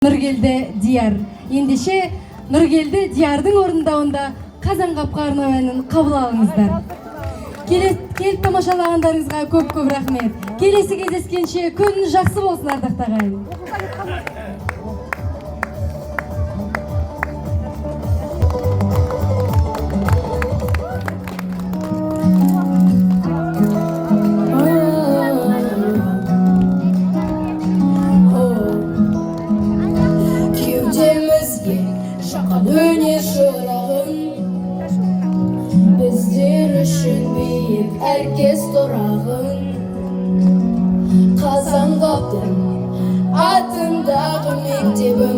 Нұргелді Дияр. Ендеше Нұргелді Диярдың орындауында Қазанғапқа арнау әнін қабыл алыңыздар. Келіп тамашалағандарыңызға көп-көп рахмет. Келесі кездескенше күніңіз жақсы болсын, ардақты ағайын. Өнер шырағын біздер үшін биік әркез тұрағын Қазанғаптың атындағы мектебі